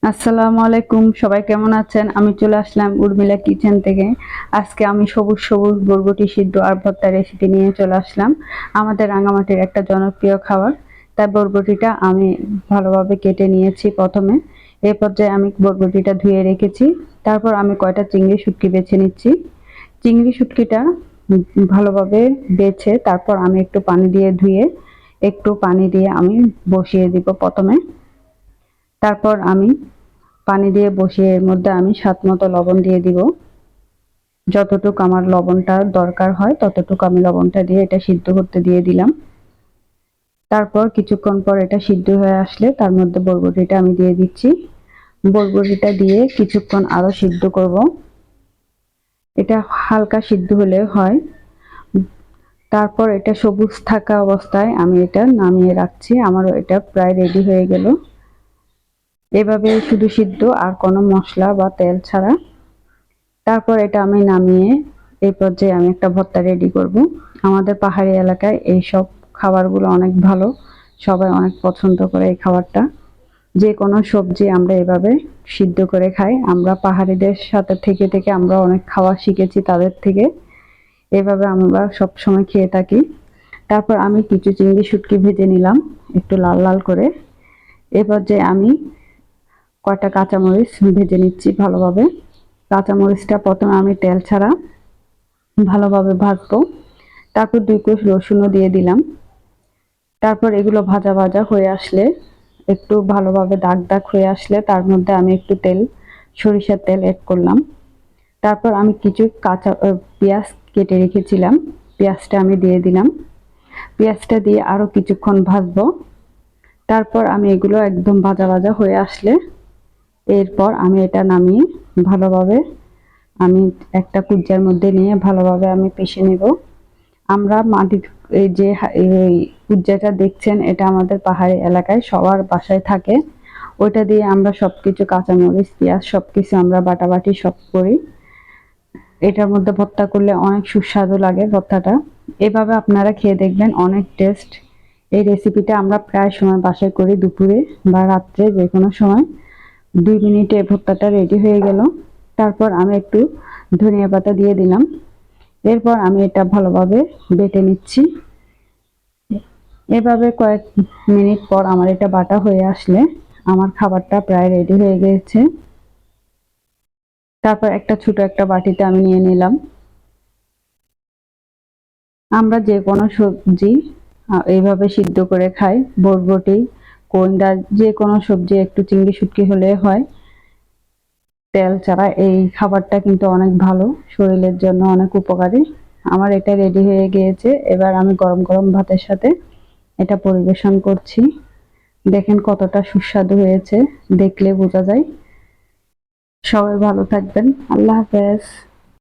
আসসালামু আলাইকুম, সবাই কেমন আছেন? আমি চলে আসলাম উর্মিলা কিচেন থেকে। আজকে আমি সবুজ সবুজ বরবটি সিদ্ধ আর ভর্তা রেসিপি নিয়ে চলে আসলাম। আমাদের রাঙামাটির একটা জনপ্রিয় খাবার। তাই বরবটিটা আমি ভালোভাবে কেটে নিয়েছি প্রথমে। এই পর্যায়ে আমি বরবটিটা ধুয়ে রেখেছি। তারপর আমি কয়টা চিংড়ি শুটকি বেছে নিচ্ছি। চিংড়ি শুটকিটা ভালোভাবে বেছে তারপর আমি একটু পানি দিয়ে ধুয়ে একটু পানি দিয়ে আমি বসিয়ে দিব প্রথমে। তারপর আমি পানি দিয়ে বসিয়ে এর মধ্যে আমি স্বাদ মতো লবণ দিয়ে দিব। যতটুকু আমার লবণটা দরকার হয় ততটুকু আমি লবণটা দিয়ে এটা সিদ্ধ করতে দিয়ে দিলাম। তারপর কিছুক্ষণ পর এটা সিদ্ধ হয়ে আসলে তার মধ্যে বরবটিটা আমি দিয়ে দিচ্ছি। বরবটিটা দিয়ে কিছুক্ষণ আরো সিদ্ধ করব। এটা হালকা সিদ্ধ হলে হয়। তারপর এটা সবুজ থাকা অবস্থায় আমি এটা নামিয়ে রাখছি। আমারও এটা প্রায় রেডি হয়ে গেল। এভাবে শুধু সিদ্ধ আর কোনো মশলা বা তেল ছাড়া। তারপর এটা আমি নামিয়ে এই পর্যায়ে আমি একটা ভর্তা রেডি করব। আমাদের পাহাড়ি এলাকায় এই সব খাবারগুলো অনেক ভালো, সবাই অনেক পছন্দ করে এই খাবারটা। যে কোনো সবজি আমরা এভাবে সিদ্ধ করে খাই। আমরা পাহাড়িদের সাথে থেকে থেকে আমরা অনেক খাওয়া শিখেছি তাদের থেকে। এভাবে আমরা সব সময় খেয়ে থাকি। তারপর আমি কিছু চিংড়ি শুটকি ভেজে নিলাম একটু লাল লাল করে। এ পর্যায়ে আমি কয়টা কাঁচামরিচ ভেজে নিচ্ছি ভালোভাবে। কাঁচামরিচটা প্রথমে আমি তেল ছাড়া ভালোভাবে ভাজবো। তারপর 2 কোষ রসুনও দিয়ে দিলাম। তারপর এগুলো ভাজা ভাজা হয়ে আসলে একটু ভালোভাবে দাগ দাগ হয়ে আসলে তার মধ্যে আমি একটু তেল, সরিষার তেল এড করলাম। তারপর আমি কিছু কাঁচা পেঁয়াজ কেটে রেখেছিলাম, পেঁয়াজটা আমি দিয়ে দিলাম। পেঁয়াজটা দিয়ে আরো কিছুক্ষণ ভাজবো। তারপর আমি এগুলো একদম ভাজা ভাজা হয়ে আসলে এরপর আমি এটা নামিয়ে ভালোভাবে আমি একটা কুজ্জার মধ্যে নিয়ে ভালোভাবে আমি পিষে নেব। আমরা মাটির এই যে এই কুজ্জাটা দেখছেন এটা আমাদের পাহাড়ি এলাকায় সবার বাসায় থাকে। ওইটা দিয়ে আমরা সবকিছু কাঁচামরিচ পেঁয়াজ সবকিছু আমরা বাটাবাটি সব করি। এটার মধ্যে ভর্তা করলে অনেক সুস্বাদু লাগে ভর্তাটা। এভাবে আপনারা খেয়ে দেখবেন, অনেক টেস্ট। এই রেসিপিটা আমরা প্রায় সময় বাসায় করি, দুপুরে বা রাত্রে যে কোনো সময়। 2 মিনিটে ভর্তাটা রেডি হয়ে গেল। তারপর আমি একটু ধনিয়া পাতা দিয়ে দিলাম। এরপর আমি এটা ভালোভাবে বেটে নিচ্ছি। এভাবে কয়েক মিনিট পর আমার এটা বাটা হয়ে আসলে আমার খাবারটা প্রায় রেডি হয়ে গিয়েছে। তারপর একটা ছোট একটা বাটিতে আমি নিয়ে নিলাম। আমরা যে কোনো সবজি এইভাবে সিদ্ধ করে খাই। বরবটি, কোয়েন্দা, যে কোনো সবজি একটু চিংড়ি শুটকি হলে হয়। তেল ছাড়া এই খাবারটা কিন্তু অনেক ভালো, শরীরের জন্য অনেক উপকারী। আমার এটা রেডি হয়ে গিয়েছে। এবার আমি গরম গরম ভাতের সাথে এটা পরিবেশন করছি। দেখেন কতটা সুস্বাদু হয়েছে, দেখলে বোঝা যায়। সবাই ভালো থাকবেন। আল্লাহ হাফেজ।